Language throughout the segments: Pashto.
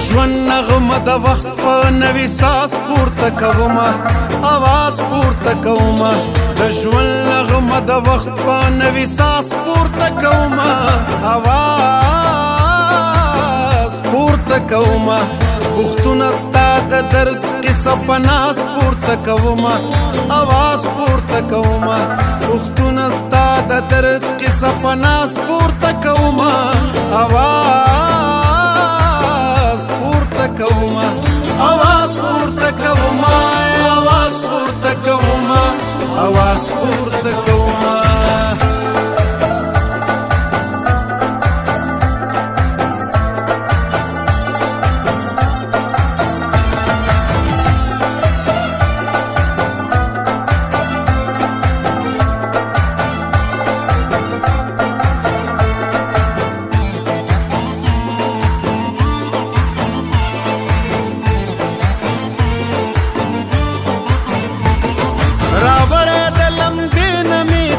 ژوند نغمه د وخت په نوي ساز پورته کومه اواز پورته کومه د ژوند نغمه د وخت په نوي ساز پورته کومه اواز پورته کومه پښتونه ستا د درد قصه په ناز پورته کومه اواز پورته کومه پښتونه ستا د درد قصه په ناز پورته کومه اواز پورته کومه اواز پورته کومه اواز پورته کومه اواز پورته کومه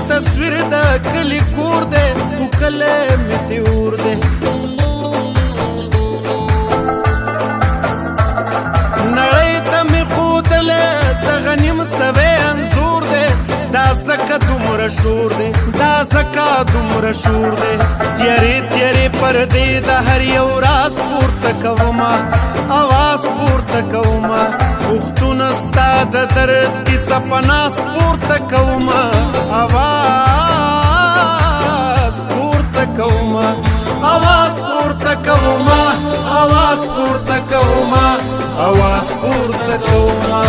تصویر د کلی کور دی خو کله مې تیور دی نړۍ ته مې ښودلی دغه نیم سوی انځور دی دا ځکه دومره شور دی دا ځکه دومره شور دی تیارې تیارې پردې د هر یو راز پورته کومه اواز پورته کومه پښتونه ستا د درد کیسه په ناز پورته کومه اواز پورته کومه اواز پورته کومه اواز پورته کومه اواز پورته کومه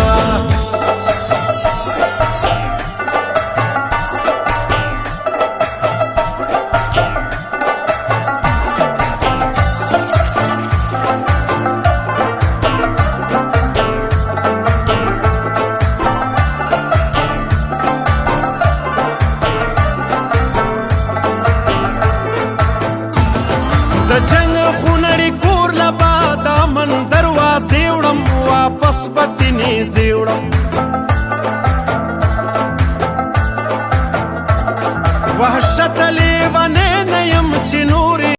د جنگ خونړي کور لبا د من دروازې وړم واپس به نیزې وړم وحشت لیونی نه یم چې نور